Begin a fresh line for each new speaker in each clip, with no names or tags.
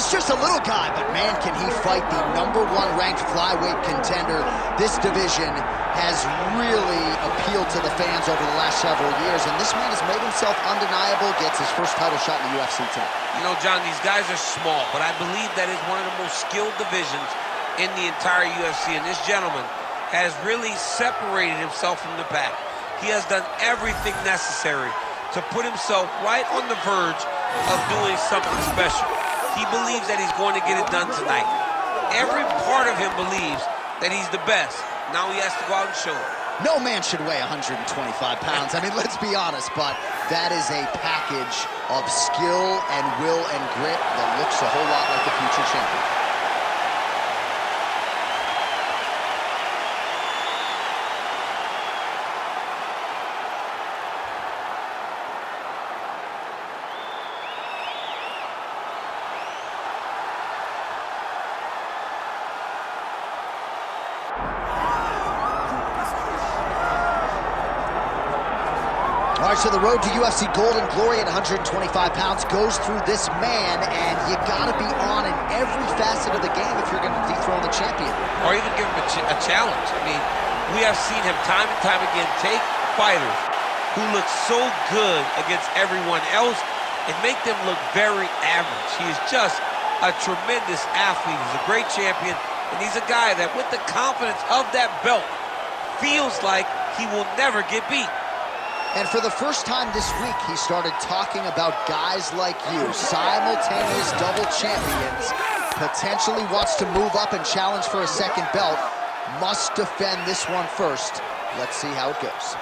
He's just a little guy, but man, can he fight the #1 ranked flyweight contender. This division has really appealed to the fans over the last several years, and this man has made himself undeniable, gets his first title shot in the UFC tonight.
You know, John, these guys are small, but I believe that is one of the most skilled divisions in the entire UFC, and this gentleman has really separated himself from the pack. He has done everything necessary to put himself right on the verge of doing something special. He believes that he's going to get it done tonight. Every part of him believes that he's the best. Now he has to go out and show it.
No man should weigh 125 pounds. I mean, let's be honest, but that is a package of skill and will and grit that looks a whole lot like the future champion. All right, so the road to UFC Gold and Glory at 125 pounds goes through this man, and you gotta be on in every facet of the game if you're gonna dethrone the champion.
Or even give him a challenge. I mean, we have seen him time and time again take fighters who look so good against everyone else and make them look very average. He is just a tremendous athlete. He's a great champion, and he's a guy that with the confidence of that belt feels like he will never get beat.
And for the first time this week, he started talking about guys like you, simultaneous double champions, potentially wants to move up and challenge for a second belt, must defend this one first. Let's see how it goes.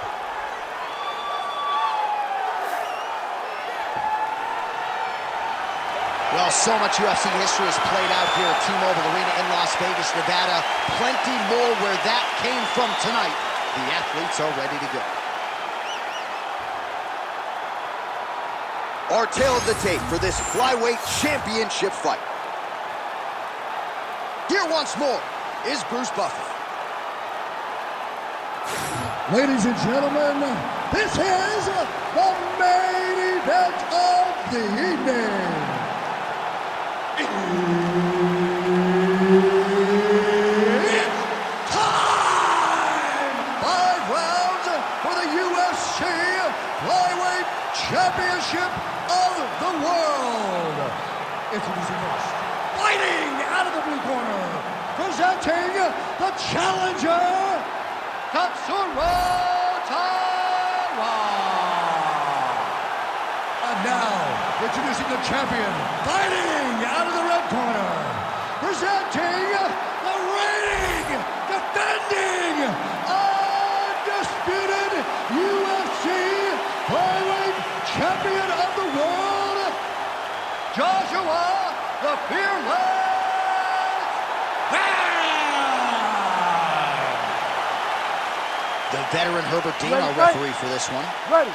Well, so much UFC history has played out here at T-Mobile Arena in Las Vegas, Nevada. Plenty more where that came from tonight. The athletes are ready to go. Our tale of the tape for this flyweight championship fight. Here once more is Bruce Buffer.
Ladies and gentlemen, this is the main event of the evening. It's time! 5 rounds for the UFC Flyweight Championship of the world. Introducing first, fighting out of the blue corner, presenting the challenger, Tatsuro Taira. And now, introducing the champion, fighting out of the red corner, presenting the reigning, defending, undisputed UFC Flyweight Champion of the world, Joshua the Fearless Man!
The veteran Herbert Dean, our referee for this one.
Ready.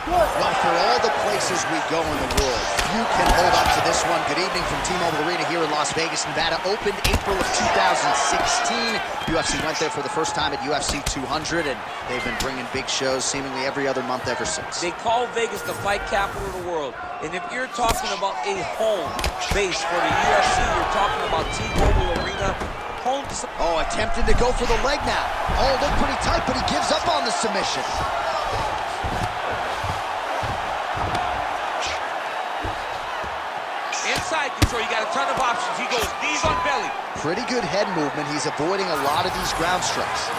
Well, for all the places we go in the world, you can hold up to this one. Good evening from T-Mobile Arena here in Las Vegas, Nevada. Opened April of 2016. UFC went there for the first time at UFC 200, and they've been bringing big shows seemingly every other month ever since.
They call Vegas the fight capital of the world. And if you're talking about a home base for the UFC, you're talking about T-Mobile Arena.
Oh, attempting to go for the leg now. Oh, looked pretty tight, but he gives up on the submission.
Inside control, you got a ton of options. He goes knees on belly.
Pretty good head movement. He's avoiding a lot of these ground strikes.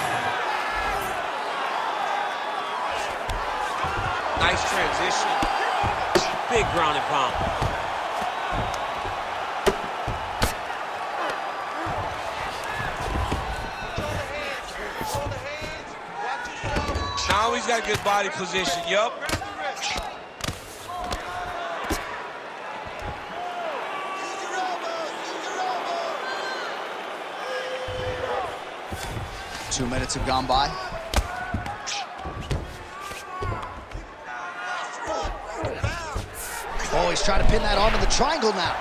Nice transition. Big ground and pound. Now he's got good body position. Yup.
Two minutes have gone by. Oh, he's trying to pin that arm in the triangle now.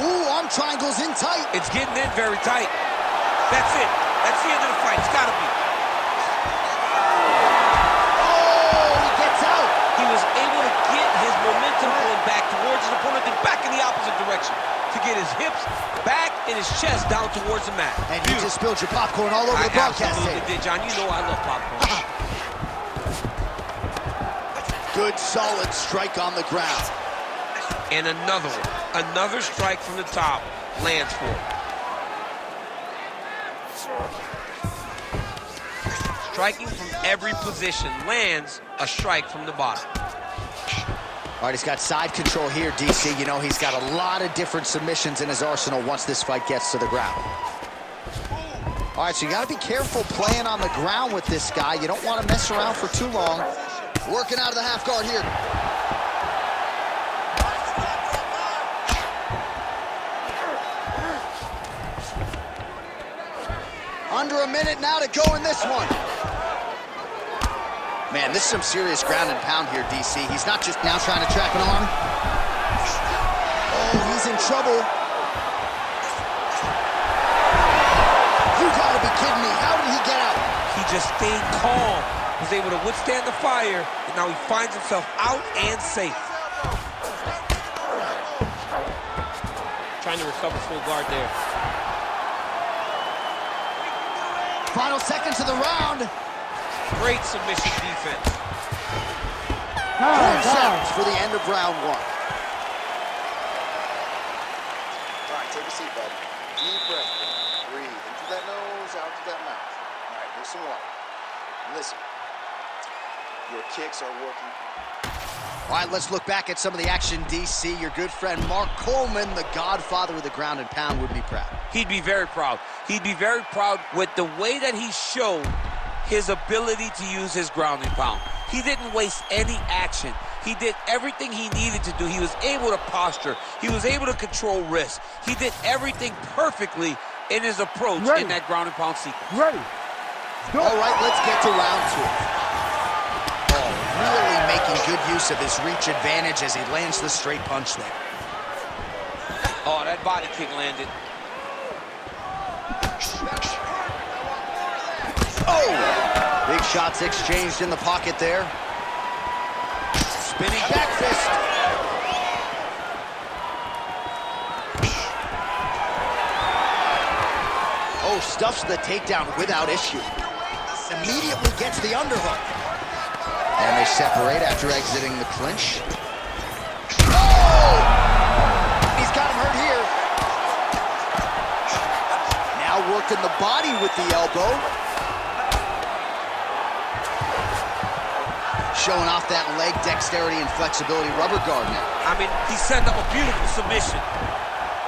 Ooh, arm triangle's in tight.
It's getting in very tight. That's it. That's the end of the fight. It's gotta be.
Oh, he gets out.
He was able to get his momentum going back towards his opponent and back in the opposite direction. to get his hips back and his chest down towards the mat.
And you just spilled your popcorn all over the broadcast
absolutely
table.
did, John. You know I love popcorn.
Good, solid strike on the ground.
And another one. Another strike from the top lands for him. Striking from every position lands a strike from the bottom.
All right, he's got side control here, DC. You know, he's got a lot of different submissions in his arsenal once this fight gets to the ground. All right, so you got to be careful playing on the ground with this guy. You don't want to mess around for too long. Working out of the half guard here. Under a minute now to go in this one. Man, this is some serious ground and pound here, DC. He's not just now trying to trap an arm. Oh, he's in trouble. You gotta be kidding me. How did he get out?
He just stayed calm. Was able to withstand the fire, and now he finds himself out and safe. Trying to recover full guard there.
Final seconds of the round.
Great submission defense.
4 seconds for the end of round 1. All right, take a seat, bud. Deep breath. Breathe in through that nose, out through that mouth. All right, here's some water. Listen, your kicks are working. All right, let's look back at some of the action, DC. Your good friend Mark Coleman, the godfather of the ground and pound, would be proud.
He'd be very proud. He'd be very proud with the way that he showed his ability to use his ground and pound. He didn't waste any action. He did everything he needed to do. He was able to posture. He was able to control wrist. He did everything perfectly in his approach in that ground and pound sequence.
Ready. Go.
All right, let's get to round 2. Oh, really making good use of his reach advantage as he lands the straight punch there.
Oh, that body kick landed.
Oh! Big shots exchanged in the pocket there. Spinning back fist. Oh, stuffs the takedown without issue. Immediately gets the underhook. And they separate after exiting the clinch. Oh! He's got him hurt here. Now working the body with the elbow. Showing off that leg dexterity and flexibility rubber guard now.
I mean, he set up a beautiful submission.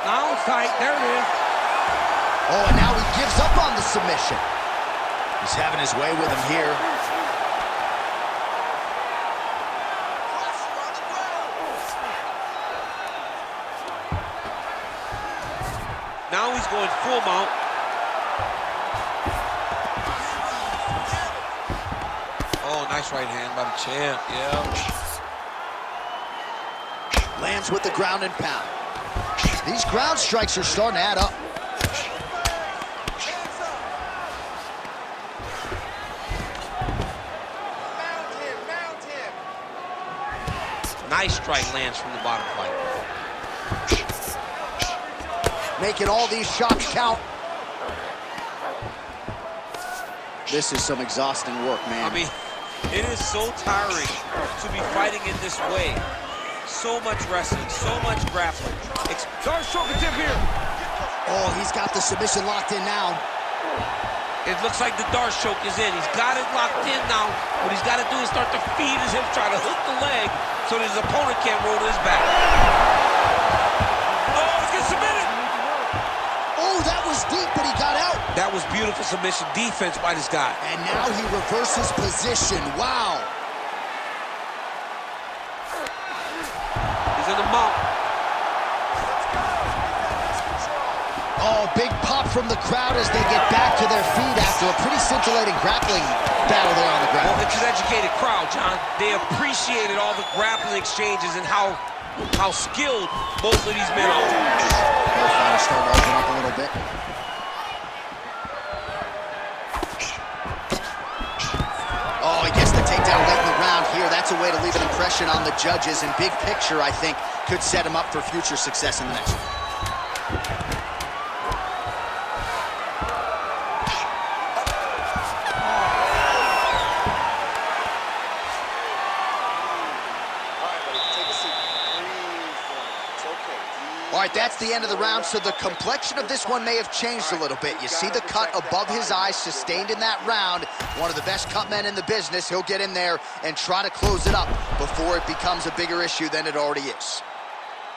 Now it's tight. There it is.
Oh, and now he gives up on the submission. He's having his way with him here.
Now he's going full mount. Oh, nice right hand by the champ, yeah.
Lands with the ground and pound. These ground strikes are starting to add up.
Mount him. Nice strike lands from the bottom fight.
Making all these shots count. This is some exhausting work, man.
I mean, it is so tiring to be fighting in this way. So much wrestling, so much grappling. Tatsuro Taira here.
Oh, he's got the submission locked in now.
It looks like the Dart choke is in. He's got it locked in now. What he's got to do is start to feed his hips, try to hook the leg so that his opponent can't roll to his back. Oh, he's getting submitted.
Oh, that was deep, but he got out.
That was beautiful submission defense by this guy.
And now he reverses position. Wow.
He's in the mount.
Oh, big pop from the crowd as they get back to their feet after a pretty scintillating grappling battle there on the ground.
Well, it's an educated crowd, John. They appreciated all the grappling exchanges and how skilled both of these men are.
They're finally starting to open up a little bit. Oh, he gets the takedown late in the round here. That's a way to leave an impression on the judges, and big picture, I think, could set him up for future success in the next one. All right, that's the end of the round, so the complexion of this one may have changed a little bit. You see the cut above his eye sustained in that round. One of the best cut men in the business. He'll get in there and try to close it up before it becomes a bigger issue than it already is.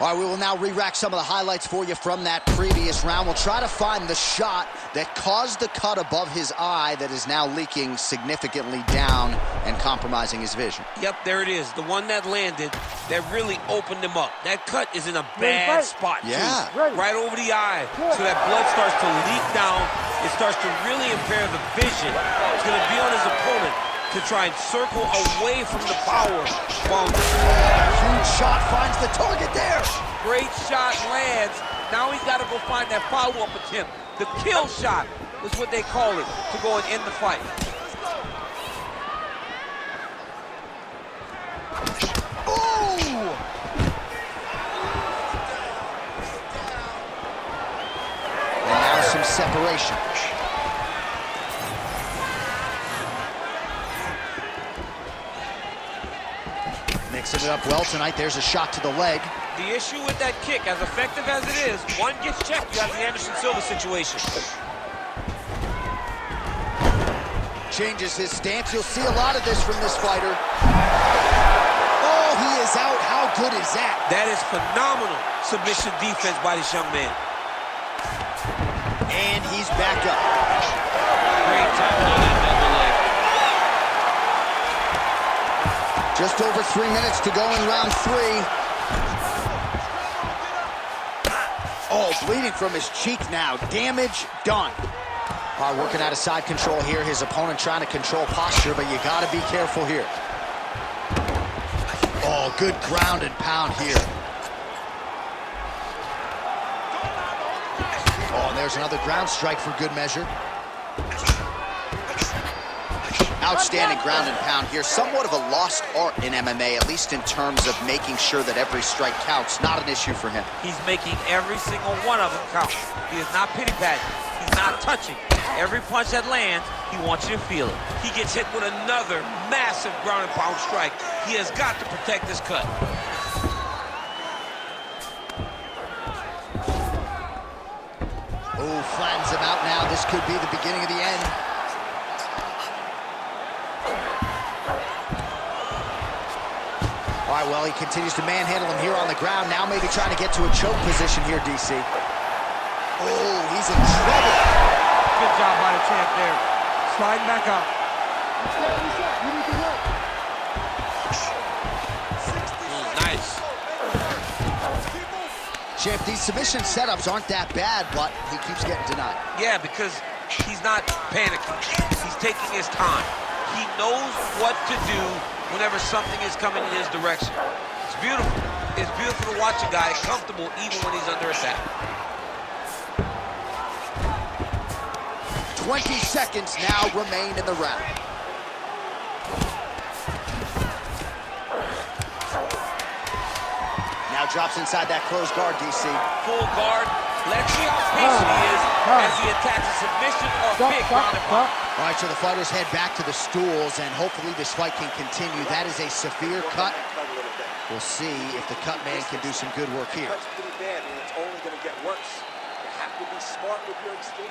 All right, we will now re-rack some of the highlights for you from that previous round. We'll try to find the shot that caused the cut above his eye that is now leaking significantly down and compromising his vision.
Yep, there it is. The one that landed that really opened him up. That cut is in a bad spot, too.
Yeah.
Right over the eye. So that blood starts to leak down. It starts to really impair the vision. It's going to be on his opponent to try and circle away from the power.
Huge shot finds the target there.
Great shot lands. Now he's got to go find that follow-up attempt. The kill shot is what they call it to go and end the fight.
Ooh! And now some separation. Mixing it up well tonight. There's a shot to the leg.
The issue with that kick, as effective as it is, one gets checked, you have the Anderson Silva situation.
Changes his stance. You'll see a lot of this from this fighter. Oh, he is out. How good is that?
That is phenomenal submission defense by this young man.
And he's back up.
Great tackle on that double leg.
Just over 3 minutes to go in round 3. Oh, bleeding from his cheek now. Damage done. Working out of side control here. His opponent trying to control posture, but you got to be careful here. Oh, good ground and pound here. Oh, and there's another ground strike for good measure. Outstanding ground and pound here. Somewhat of a lost art in MMA, at least in terms of making sure that every strike counts. Not an issue for him.
He's making every single one of them count. He is not pity-patting. He's not touching. Every punch that lands, he wants you to feel it. He gets hit with another massive ground and pound strike. He has got to protect this cut.
Oh, flattens him out now. This could be the beginning of the end. All right, well, he continues to manhandle him here on the ground. Now maybe trying to get to a choke position here, DC. Oh, he's in trouble.
Good job by the champ there. Sliding back out. Nice.
Champ, these submission setups aren't that bad, but he keeps getting denied.
Yeah, because he's not panicking. He's taking his time. He knows what to do whenever something is coming in his direction. It's beautiful. It's beautiful to watch a guy comfortable even when he's under attack.
20 seconds now remain in the round. Now drops inside that closed guard, DC.
Full guard. Let's see how patient he is as he attacks a submission or big ground and pound.
All right, so the fighters head back to the stools, and hopefully this fight can continue. That is a severe cut. We'll see if the cut man can do some good work here.
It's pretty bad, and it's only going to get worse. You have to be smart with your exchange.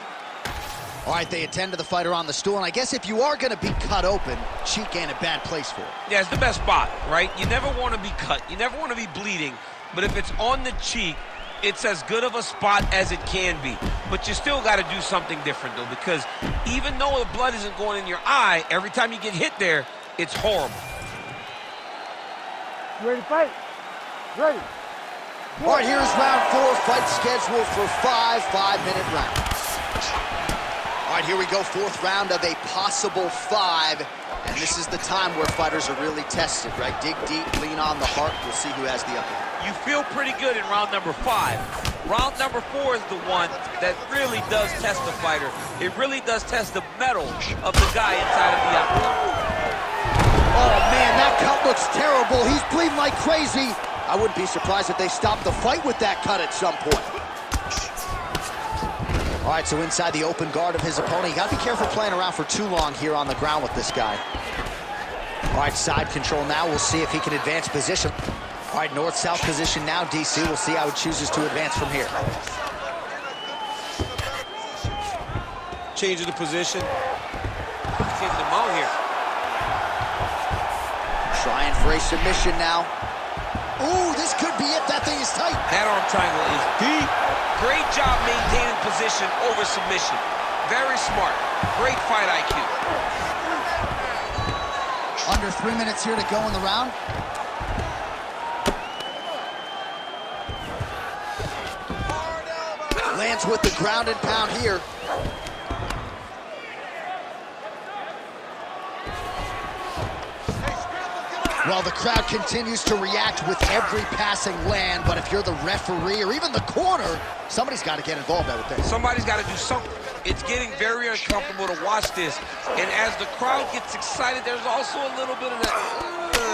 All right, they attend to the fighter on the stool, and I guess if you are going to be cut open, cheek ain't a bad place for it.
Yeah, it's the best spot, right? You never want to be cut. You never want to be bleeding. But if it's on the cheek, it's as good of a spot as it can be. But you still got to do something different, though, because even though the blood isn't going in your eye, every time you get hit there, it's horrible.
You ready to fight? Ready.
All right, here's round 4. Fight scheduled for 5 5-minute rounds. All right, here we go. 4th round of a possible 5. And this is the time where fighters are really tested, right? Dig deep, lean on the heart. We'll see who has the upper hand.
You feel pretty good in round number 5. Round number 4 is the one that really does test the fighter. It really does test the mettle of the guy inside of the octagon.
Oh, man, that cut looks terrible. He's bleeding like crazy. I wouldn't be surprised if they stopped the fight with that cut at some point. All right, so inside the open guard of his opponent. You got to be careful playing around for too long here on the ground with this guy. All right, side control now. We'll see if he can advance position. All right, north-south position now, DC. We'll see how he chooses to advance from here.
Changing the position. Changing the mount here.
Trying for a submission now. Ooh, this could be it. That thing is tight.
That arm triangle is deep. Great job maintaining position over submission. Very smart. Great fight IQ.
Under 3 minutes here to go in the round. Lands with the ground and pound here. Well, the crowd continues to react with every passing land, but if you're the referee or even the corner, somebody's got to get involved, I would think.
Somebody's got to do something. It's getting very uncomfortable to watch this. And as the crowd gets excited, there's also a little bit of that.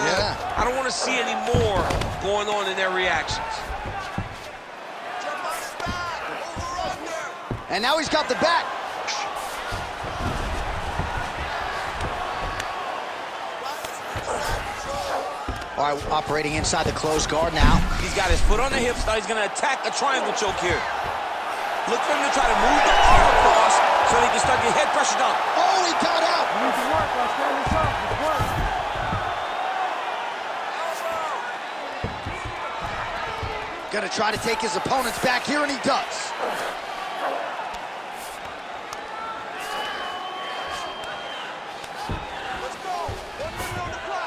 Yeah.
I don't want to see any more going on in their reactions.
And now he's got the back. All right, operating inside the closed guard now.
He's got his foot on the hips. Now he's going to attack a triangle choke here. Look for him to try to move the arm across so he can start getting head pressure down.
Oh, he got out.
You need to work, let's get this up. Let's work.
Gonna try to take his opponent's back here, and he does.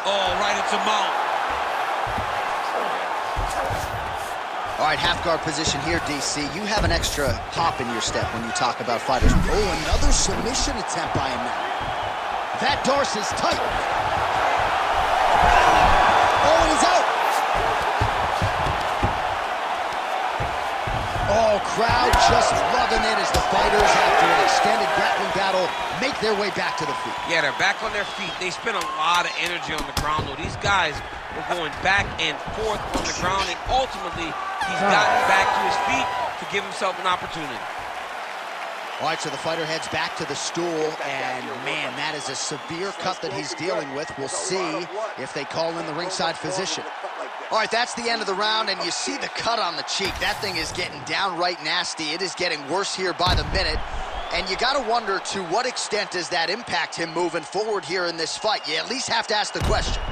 Oh, right into mount.
All right, half guard position here, DC. You have an extra hop in your step when you talk about fighters. Oh, another submission attempt by him now. That Darce is tight. Oh, and he's out. Oh, crowd just loving it as the fighters, after an extended grappling battle, make their way back to the feet.
Yeah, they're back on their feet. They spent a lot of energy on the ground, though. These guys were going back and forth on the ground, and ultimately, he's gotten back to his feet to give himself an opportunity.
All right, so the fighter heads back to the stool, and man, that is a severe cut that he's dealing with. We'll see if they call in the ringside physician. All right, that's the end of the round, and you see the cut on the cheek. That thing is getting downright nasty. It is getting worse here by the minute, and you got to wonder to what extent does that impact him moving forward here in this fight? You at least have to ask the question.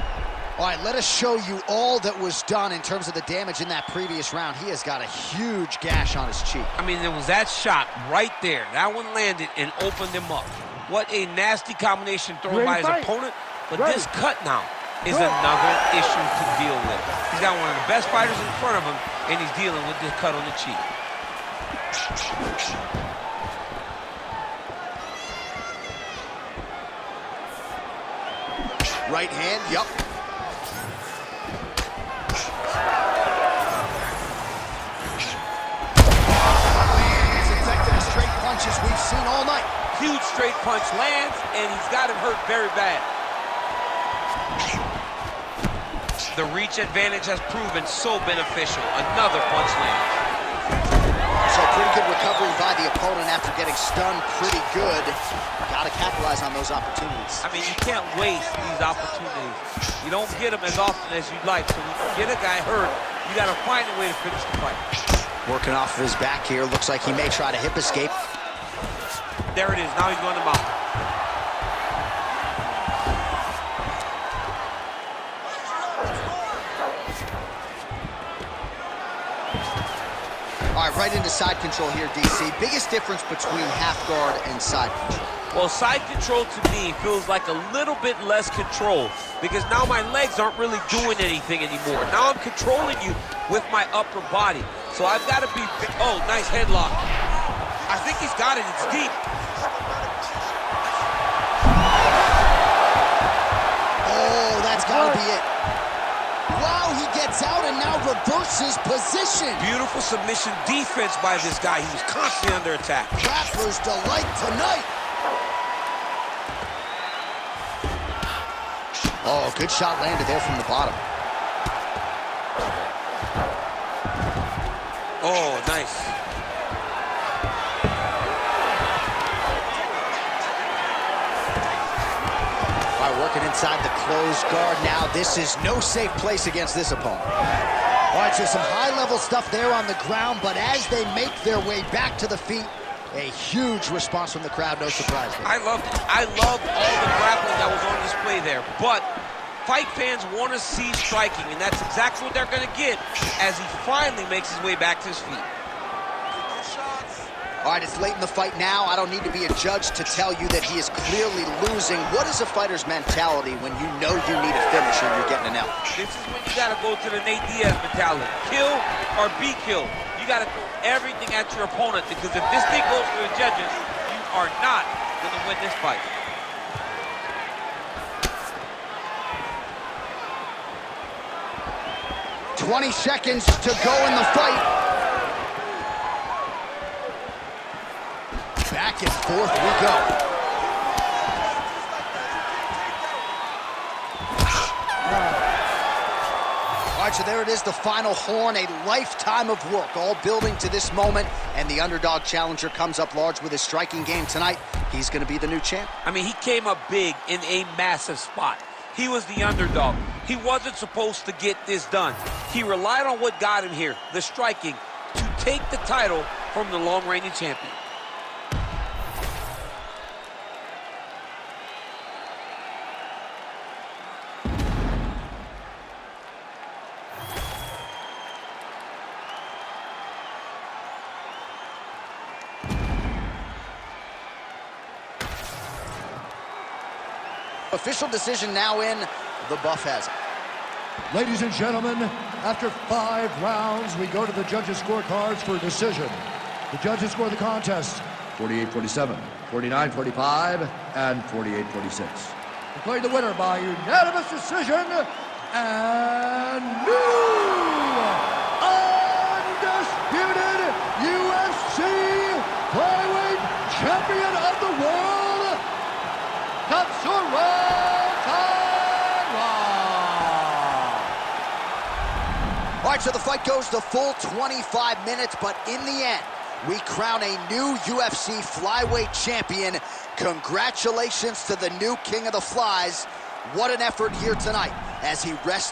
All right, let us show you all that was done in terms of the damage in that previous round. He has got a huge gash on his cheek.
I mean, there was that shot right there. That one landed and opened him up. What a nasty combination thrown by his opponent. But this cut now is another issue to deal with. He's got one of the best fighters in front of him, and he's dealing with this cut on the cheek.
Right hand, yup. Punches we've seen all night.
Huge straight punch lands, and he's got him hurt very bad. The reach advantage has proven so beneficial. Another punch lands.
So pretty good recovery by the opponent after getting stunned pretty good. Got to capitalize on those opportunities.
I mean, you can't waste these opportunities. You don't get them as often as you'd like. So when you get a guy hurt, you got to find a way to finish the fight.
Working off of his back here. Looks like he may try to hip escape.
There it is. Now he's going to mount.
All right, right into side control here, DC. Biggest difference between half guard and side control?
Well, side control to me feels like a little bit less control because now my legs aren't really doing anything anymore. Now I'm controlling you with my upper body. So I've got to be... Oh, nice headlock. I think he's got it. It's deep.
Oh, that's got to be it. Wow, he gets out and now reverses position.
Beautiful submission defense by this guy. He was constantly under attack.
Grappler's delight tonight. Oh, good shot landed there from the bottom.
Oh, nice.
inside the closed guard now. This is no safe place against this opponent. All right, so some high-level stuff there on the ground, but as they make their way back to the feet, a huge response from the crowd, no surprise there.
I loved all the grappling that was on display there, but fight fans want to see striking, and that's exactly what they're going to get as he finally makes his way back to his feet.
All right, it's late in the fight now. I don't need to be a judge to tell you that he is clearly losing. What is a fighter's mentality when you know you need a finish and you're getting an L?
This is when you got to go to the Nate Diaz mentality. Kill or be killed. You got to throw everything at your opponent, because if this thing goes to the judges, you are not going to win this fight.
"20 seconds to go in the fight." Back and forth we go. All right, so there it is, the final horn, a lifetime of work, all building to this moment, and the underdog challenger comes up large with his striking game tonight. He's going to be the new champ.
I mean, he came up big in a massive spot. He was the underdog. He wasn't supposed to get this done. He relied on what got him here, the striking, to take the title from the long-reigning champion.
Official decision now in. The buff has it.
Ladies and gentlemen, after 5 rounds, we go to the judges' scorecards for a decision. The judges score the contest 48-47, 49-45, and 48-46. Declaring the winner by unanimous decision, and new undisputed UFC Flyweight Champion of the World, Tatsuro Taira.
All right, so the fight goes the full 25 minutes, but in the end, we crown a new UFC Flyweight champion. Congratulations to the new King of the Flies. What an effort here tonight as he rests